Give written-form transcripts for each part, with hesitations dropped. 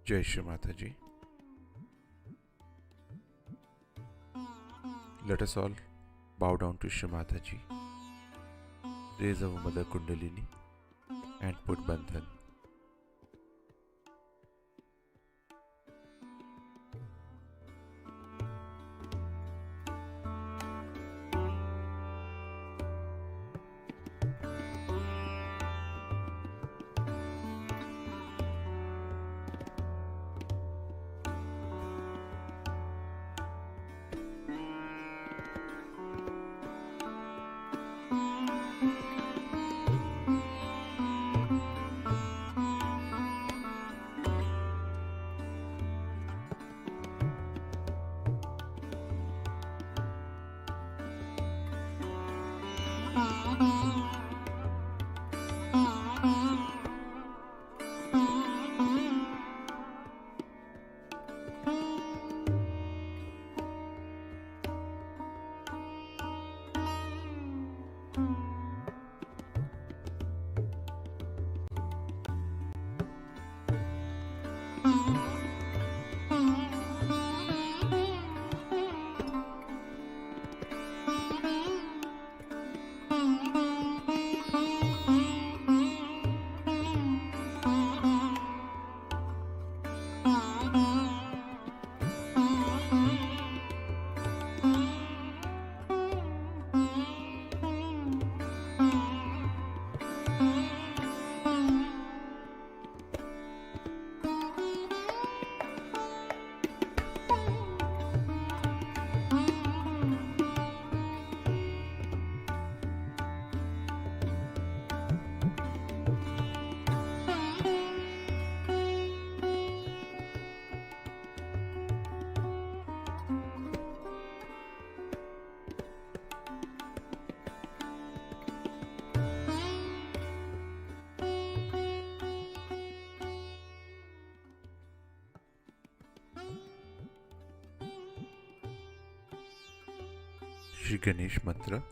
Jai Shri Mataji. Let us all bow down to Shri Mataji, raise our Mother Kundalini and put Bandhan. Shri Ganesh Mantra.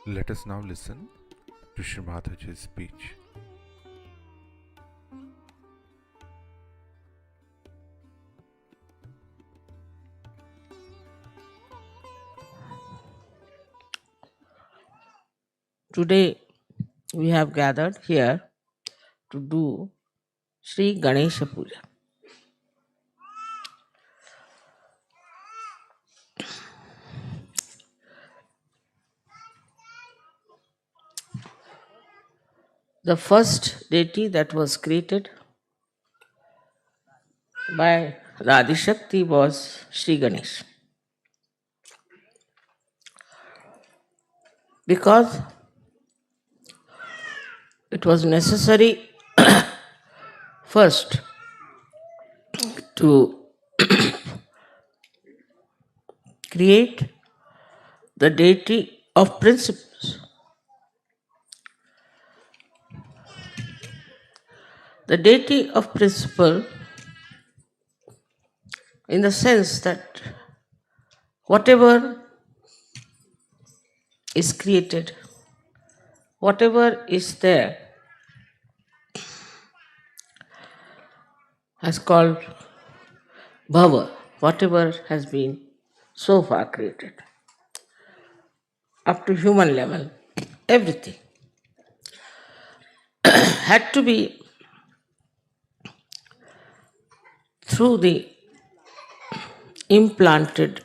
Let us now listen to Shri Mataji's speech. Today we have gathered here to do Sri Ganesha Puja. The first deity that was created by Radhishakti was Sri Ganesh. Because it was necessary first to create the deity of principles. The deity of principle, in the sense that whatever is created, whatever is there, has called bhava, whatever has been so far created, up to human level, everything had to be through the implanted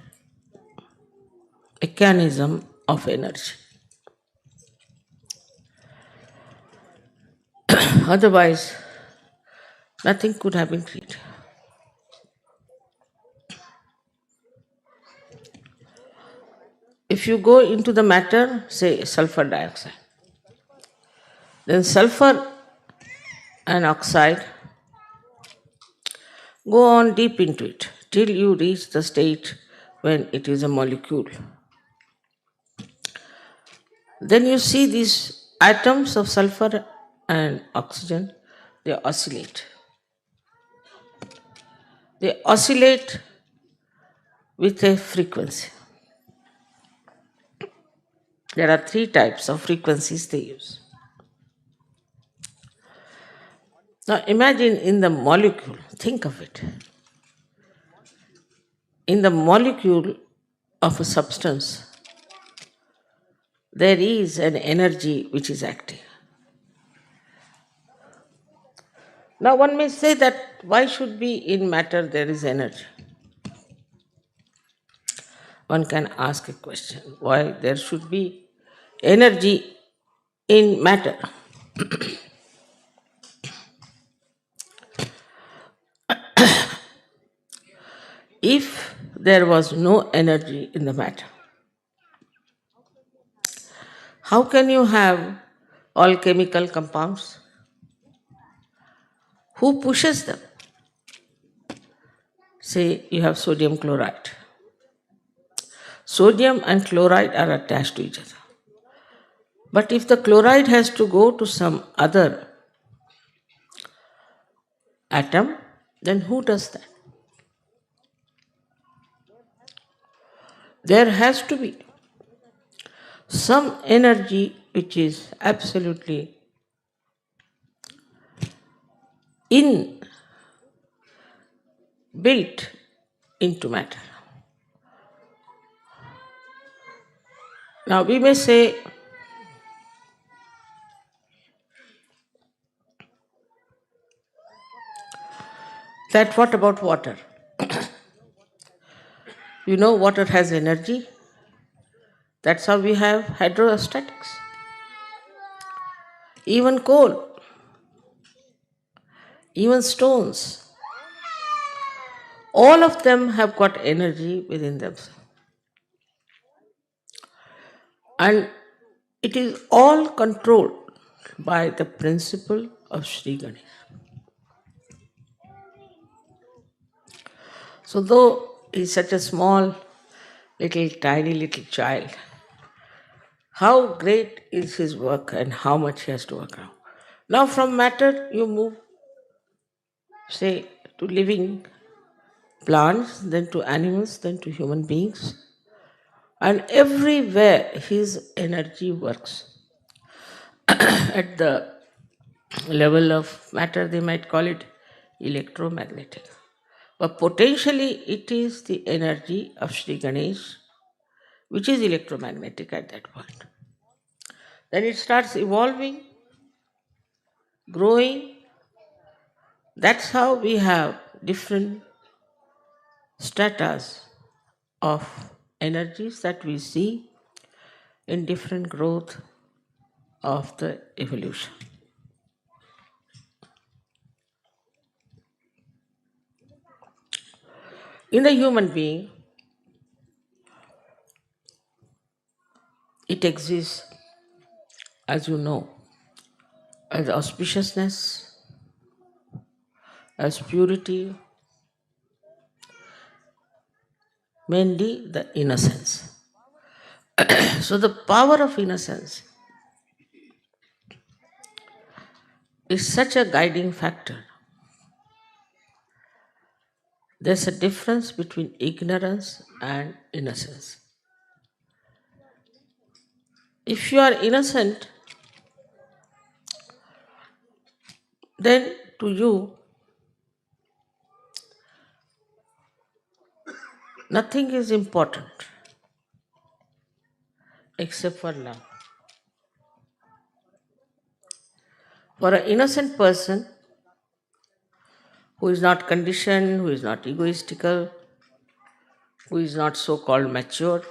mechanism of energy. Otherwise, nothing could have been created. If you go into the matter, say sulfur dioxide, then sulfur and oxide go on deep into it till you reach the state when it is a molecule. Then you see these atoms of sulfur and oxygen, they oscillate. They oscillate with a frequency. There are 3 types of frequencies they use. Now imagine in the molecule, think of it. In the molecule of a substance, there is an energy which is active. Now one may say that why should be in matter there is energy? One can ask a question, why there should be energy in matter? If there was no energy in the matter, how can you have all chemical compounds? Who pushes them? say you have sodium chloride. Sodium and chloride are attached to each other. But if the chloride has to go to some other atom, then who does that? There has to be some energy which is absolutely built into matter. Now we may say that what about water? You know, water has energy. That's how we have hydrostatics. Even coal, even stones, all of them have got energy within themselves. And it is all controlled by the principle of Sri Ganesh. So, though he's such a small, tiny little child, how great is his work and how much he has to work out. Now, from matter, you move, say, to living plants, then to animals, then to human beings. And everywhere his energy works. At the level of matter, they might call it electromagnetic. But potentially, it is the energy of Sri Ganesh, which is electromagnetic at that point. Then it starts evolving, growing. That's how we have different stratas of energies that we see in different growth of the evolution. In the human being, it exists, as you know, as auspiciousness, as purity, mainly the innocence. So, the power of innocence is such a guiding factor. There's a difference between ignorance and innocence. If you are innocent, then to you, nothing is important except for love. For an innocent person who is not conditioned, who is not egoistical, who is not so called mature,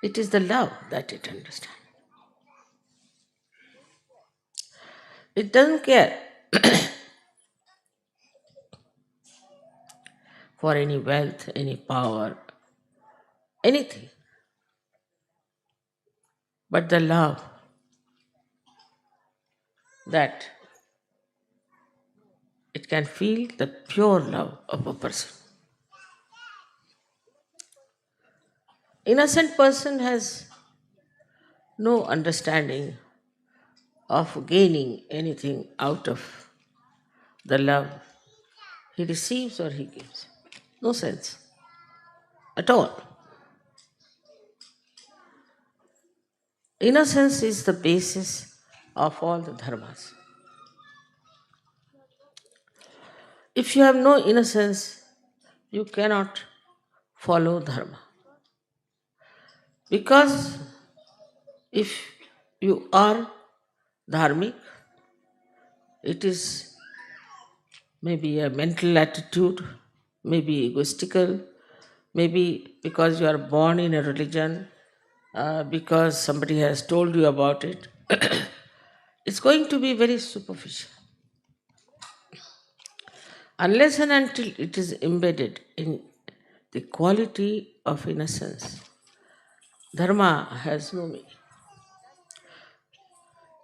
it is the love that it understands. It doesn't care for any wealth, any power, anything. But the love that it can feel the pure love of a person. Innocent person has no understanding of gaining anything out of the love he receives or he gives. No sense at all. Innocence is the basis of all the dharmas. If you have no innocence, you cannot follow dharma. Because if you are dharmic, it is maybe a mental attitude, maybe egoistical, maybe because you are born in a religion, because somebody has told you about it. It's going to be very superficial. Unless and until it is embedded in the quality of innocence, dharma has no meaning.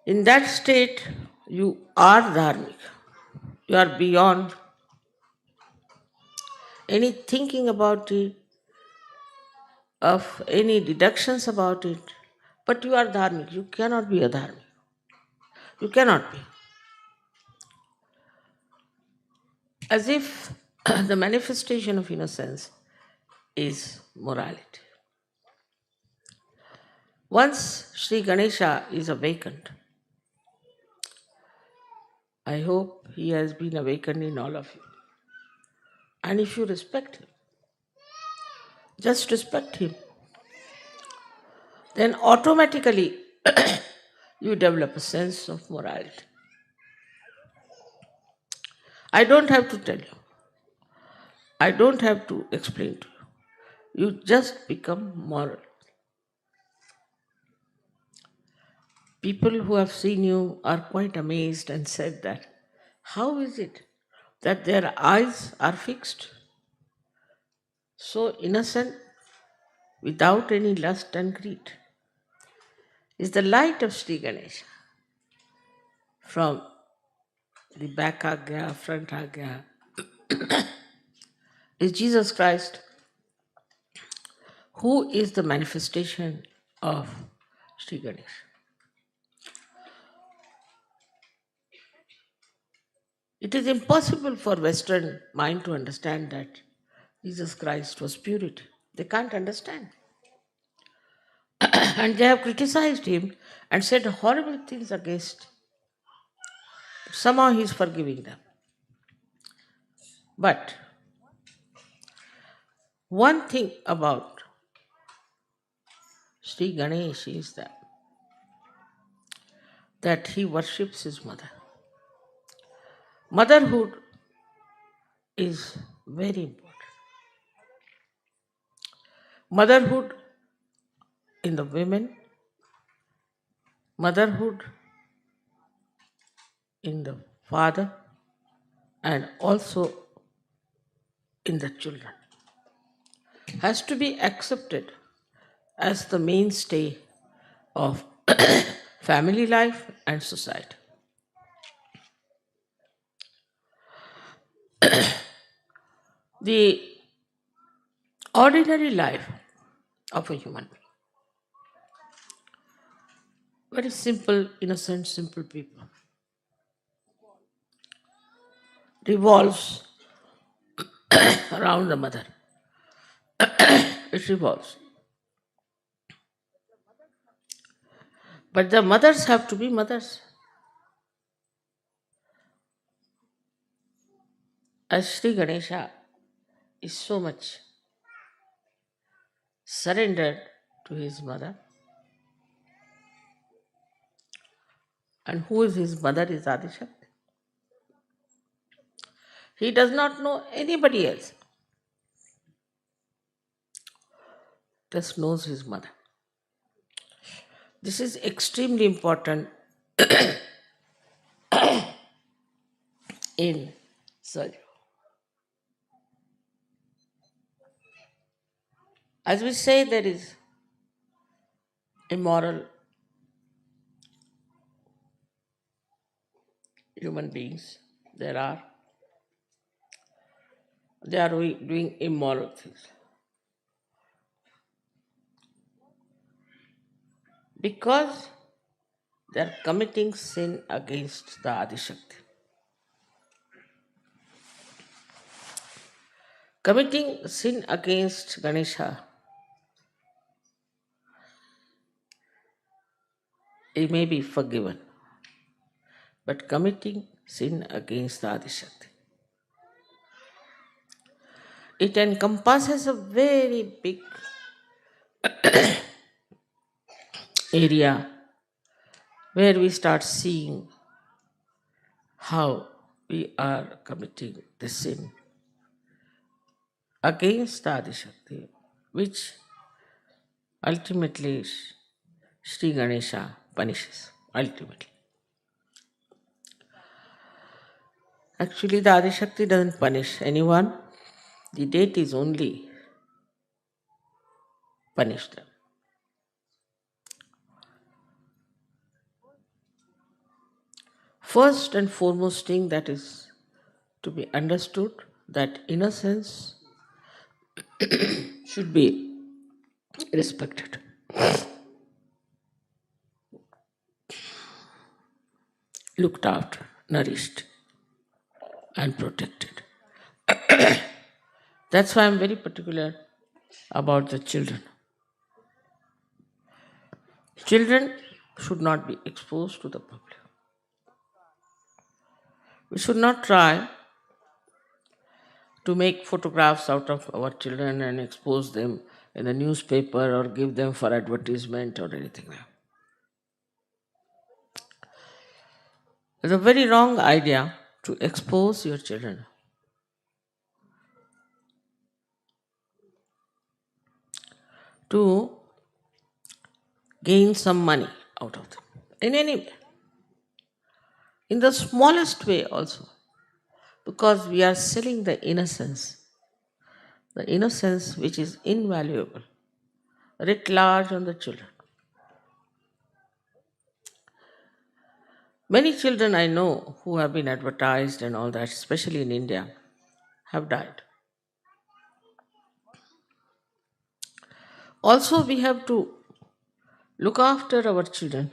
In that state, you are dharmic. You are beyond any thinking about it, of any deductions about it. But you are dharmic. You cannot be a dharmic. You cannot be. As if the manifestation of innocence is morality. Once Sri Ganesha is awakened, I hope he has been awakened in all of you. And if you respect him, just respect him, then automatically you develop a sense of morality. I don't have to tell you, I don't have to explain to you. You just become moral. People who have seen you are quite amazed and said that, how is it that their eyes are fixed, so innocent, without any lust and greed? Is the light of Sri Ganesha from the back agya, front agya, is Jesus Christ, who is the manifestation of Sri Ganesha. It is impossible for Western mind to understand that Jesus Christ was purity. They can't understand. And they have criticized him and said horrible things against. Somehow he is forgiving them. But one thing about Sri Ganesh is that he worships his mother. Motherhood is very important. Motherhood in the women, motherhood in the father, and also in the children has to be accepted as the mainstay of family life and society. The ordinary life of a human being, very simple, innocent, simple people, revolves around the mother. It revolves. But the mothers have to be mothers. As Sri Ganesha is so much surrendered to his mother, and who is his mother is Adishakti. He does not know anybody else, just knows his mother. This is extremely important in surgery. As we say, there is immoral human beings. They are doing immoral things. Because they are committing sin against the Adishakti. Committing sin against Ganesha, it may be forgiven. But committing sin against the Adishakti, it encompasses a very big area where we start seeing how we are committing the sin against the Adishakti, which ultimately Sri Ganesha punishes. Ultimately. Actually, the Adishakti doesn't punish anyone. The deities only punish them. First and foremost thing that is to be understood, that innocence should be respected, looked after, nourished, and protected. That's why I'm very particular about the children. Children should not be exposed to the public. We should not try to make photographs out of our children and expose them in the newspaper or give them for advertisement or anything like that. It's a very wrong idea to expose your children, to gain some money out of them in any way, in the smallest way also, because we are selling the innocence which is invaluable, writ large on the children. Many children I know who have been advertised and all that, especially in India, have died. Also, we have to look after our children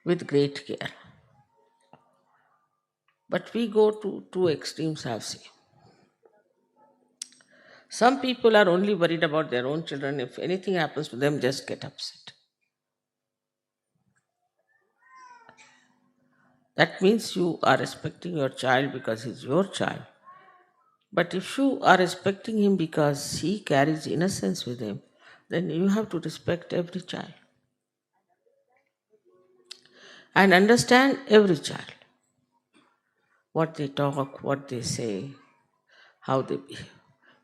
with great care. But we go to two extremes, I've seen. Some people are only worried about their own children. If anything happens to them, just get upset. That means you are respecting your child because he's your child. But if you are respecting him because he carries innocence with him, then you have to respect every child and understand every child, what they talk, what they say, how they behave.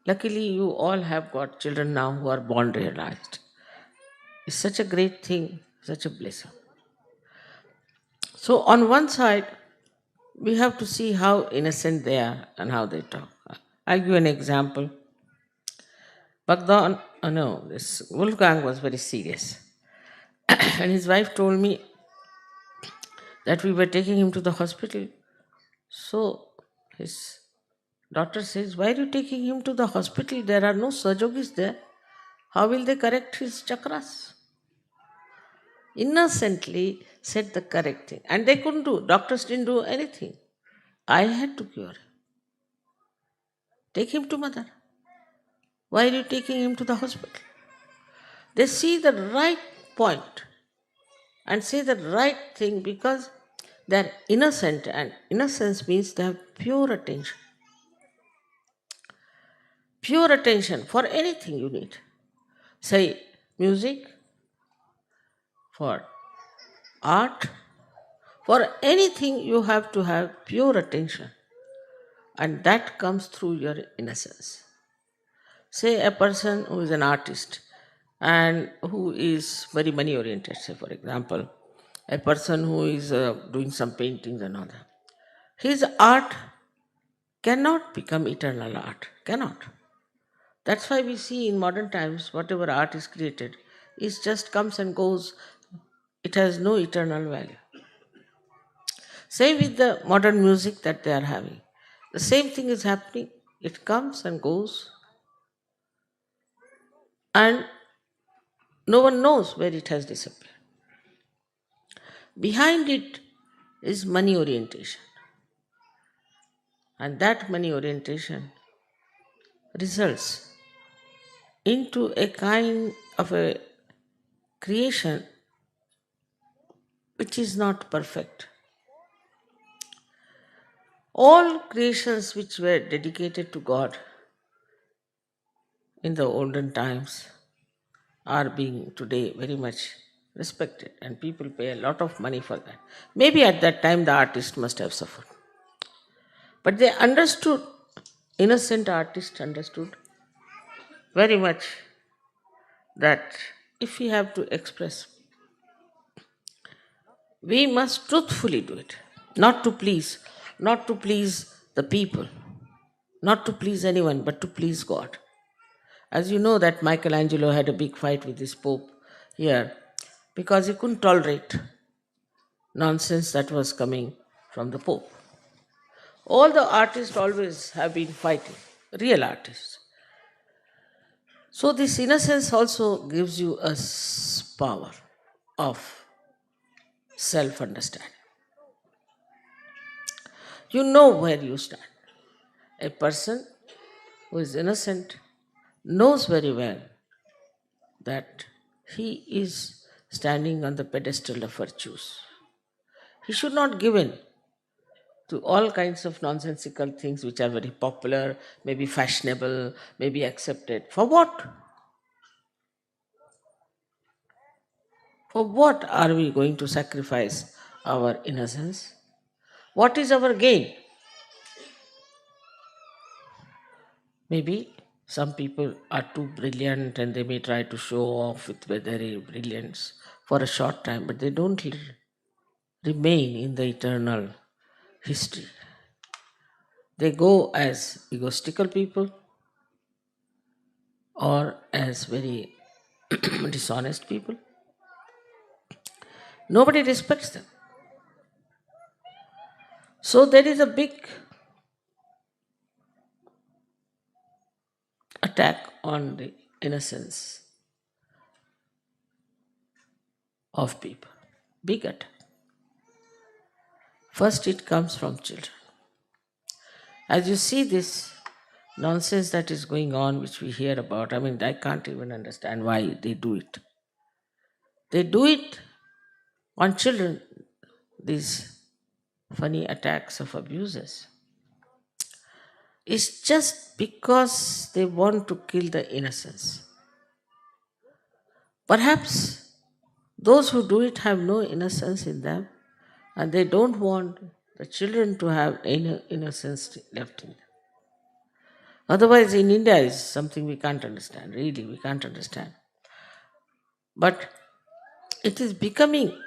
Luckily, you all have got children now who are born realized. It's such a great thing, such a blessing. So, on one side, we have to see how innocent they are and how they talk. I'll give you an example. Baghdad, no, this Wolfgang was very serious. And his wife told me that we were taking him to the hospital. So his daughter says, "Why are you taking him to the hospital? There are no surgeons there. How will they correct his chakras?" Innocently said the correct thing. And they couldn't do, doctors didn't do anything. I had to cure him. Take him to mother. Why are you taking him to the hospital? They see the right point and say the right thing because they're innocent, and innocence means they have pure attention. Pure attention for anything you need. Say music, for art, for anything you have to have pure attention. And that comes through your innocence. Say a person who is an artist and who is very money oriented, say for example, a person who is doing some paintings and all that. His art cannot become eternal art, cannot. That's why we see in modern times whatever art is created, it just comes and goes. It has no eternal value. Same with the modern music that they are having. The same thing is happening. It comes and goes, and no one knows where it has disappeared. Behind it is money orientation. And that money orientation results into a kind of a creation which is not perfect. All creations which were dedicated to God in the olden times are being today very much respected, and people pay a lot of money for that. Maybe at that time the artist must have suffered. But they understood, innocent artists understood very much that if we have to express, we must truthfully do it, not to please the people, not to please anyone, but to please God. As you know that Michelangelo had a big fight with this Pope here because he couldn't tolerate nonsense that was coming from the Pope. All the artists always have been fighting, real artists. So, this innocence also gives you a power of self understanding. You know where you stand. A person who is innocent knows very well that he is standing on the pedestal of virtues. He should not give in to all kinds of nonsensical things which are very popular, maybe fashionable, maybe accepted. For what? For what are we going to sacrifice our innocence? What is our gain? Maybe some people are too brilliant and they may try to show off with their brilliance for a short time, but they don't remain in the eternal history. They go as egotistical people or as very dishonest people. Nobody respects them. So there is a big attack on the innocence of people. Big attack. First, it comes from children. As you see this nonsense that is going on, which we hear about, I mean, I can't even understand why they do it. They do it on children, these funny attacks of abusers. It's just because they want to kill the innocence. Perhaps those who do it have no innocence in them and they don't want the children to have any innocence left in them. Otherwise, in India is something we can't understand, really, we can't understand. But it is becoming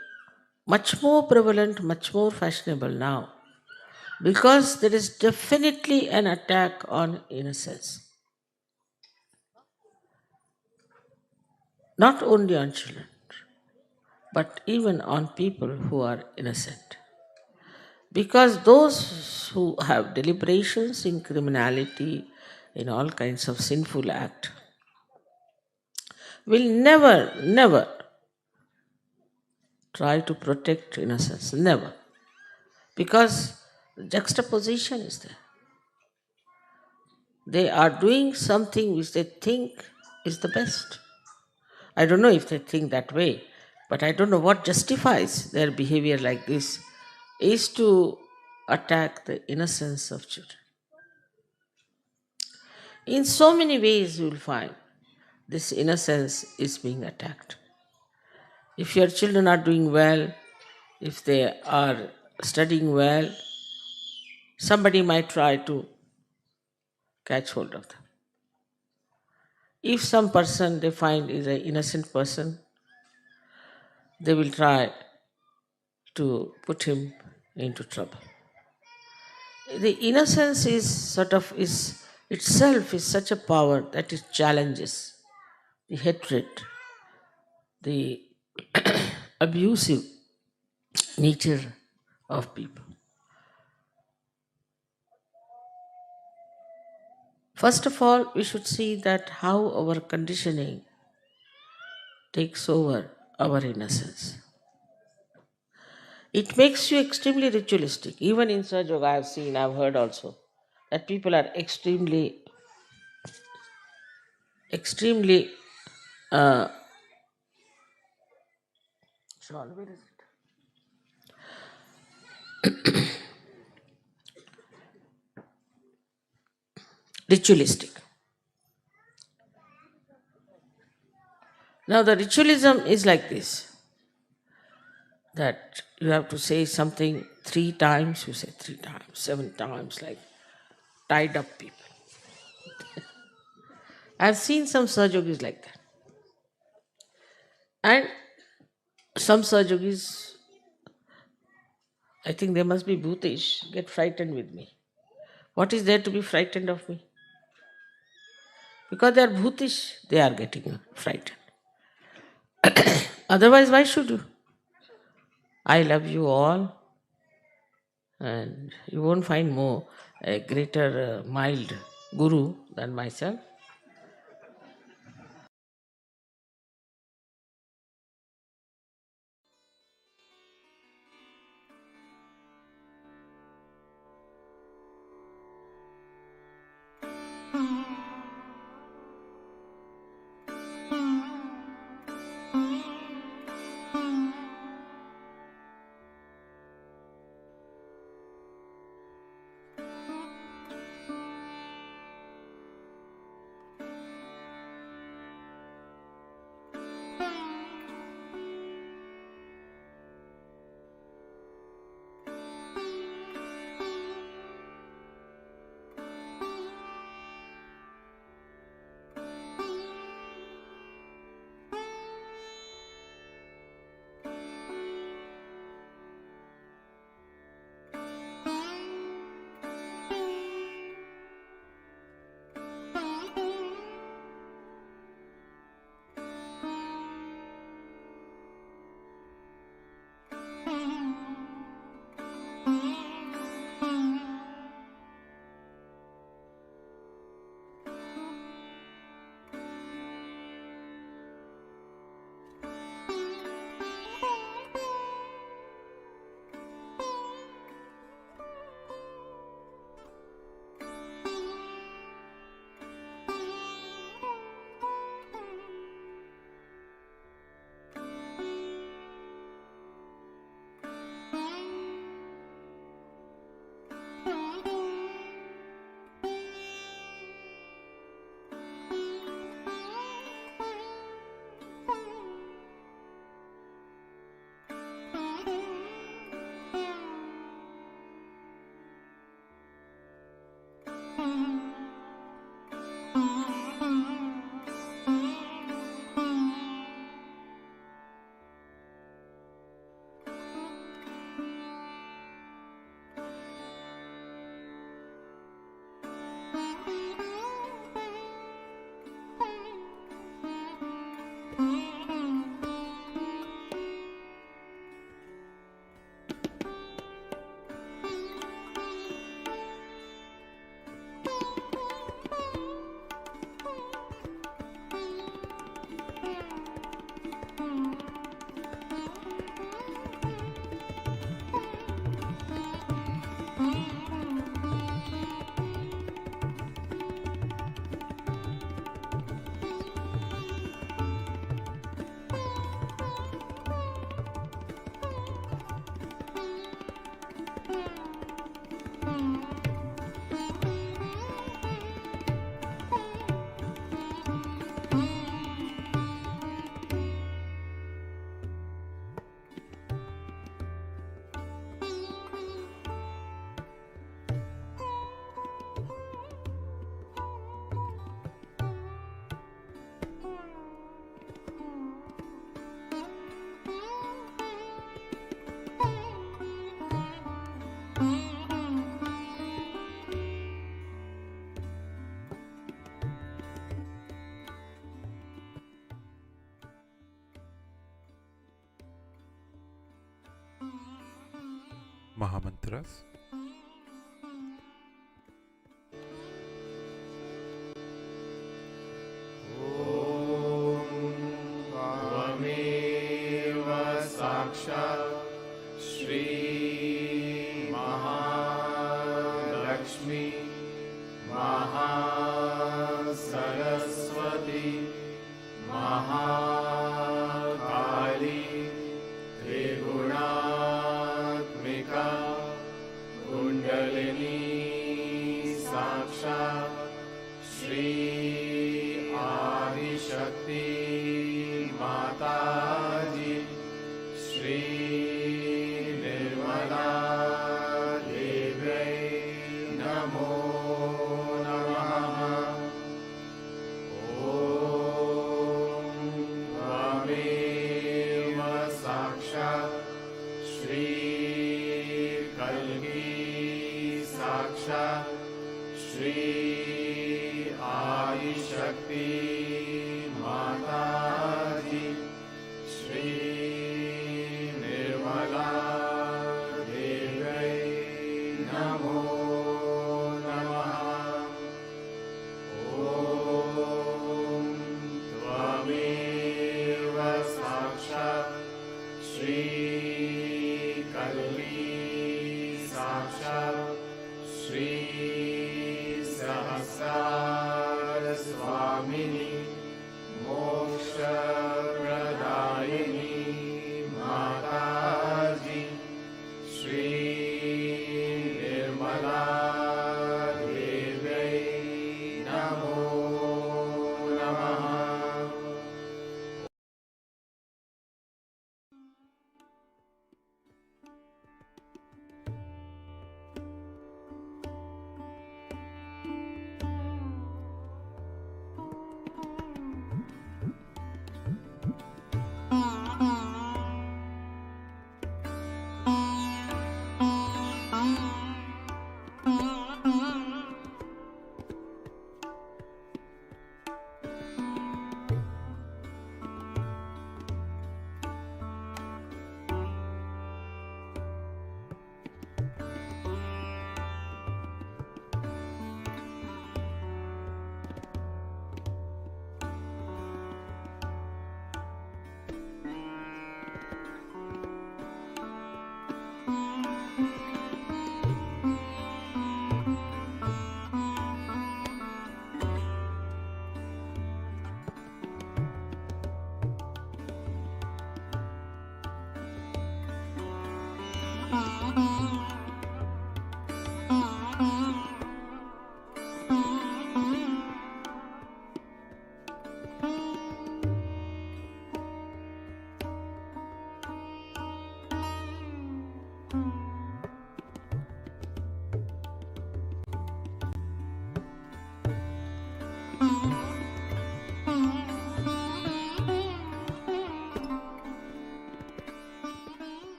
much more prevalent, much more fashionable now because there is definitely an attack on innocence. Not only on children, but even on people who are innocent. Because those who have deliberations in criminality, in all kinds of sinful act, will never, never try to protect innocence. Never. Because the juxtaposition is there. They are doing something which they think is the best. I don't know if they think that way, but I don't know what justifies their behavior like this is to attack the innocence of children. In so many ways, you will find this innocence is being attacked. If your children are doing well, if they are studying well, somebody might try to catch hold of them. If some person they find is an innocent person, they will try to put him into trouble. The innocence is sort of is itself is such a power that it challenges the hatred, the abusive nature of people. First of all, we should see that how our conditioning takes over our innocence. It makes you extremely ritualistic. Even in Sahaja Yoga, I have seen, I have heard also, that people are extremely, uh, sorry, where is it? Ritualistic. Now, the ritualism is like this, that you have to say something 3 times, you say 3 times, 7 times, like tied up people. I've seen some Sahajogis like that. And some Sahajogis, I think they must be bhutish, get frightened with me. What is there to be frightened of me? Because they are bhutish, they are getting frightened. Otherwise, why should you? I love you all, and you won't find more a greater mild guru than myself. Mahamantras. त्वमेव साक्षात् श्री महालक्ष्मी महासरस्वती महाकाली त्रिगुणात्मिका कुण्डलिनी साक्षात् श्री आदिशक्ति माताजी श्री निर्मला देव्यै नमो नमः। ॐ त्वमेव साक्षात् श्री कल्की साक्षात् श्री आदिशक्ति माताजी श्री निर्मला देव्यै नमो नमः। ॐ त्वमेव साक्षात् श्री कल्की साक्षात् श्री सहस्रार स्वामिनी मोक्षप्रदायिनी माताजी श्री निर्मला देव्यै नमो नमः।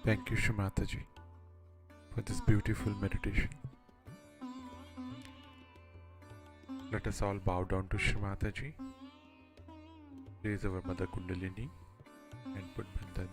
Thank you, Shri Mataji, for this beautiful meditation. Let us all bow down to Shri Mataji, raise our Mother Kundalini, and put Bandhan.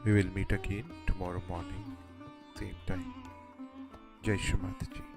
We will meet again tomorrow morning, same time. Jai Shri Mataji.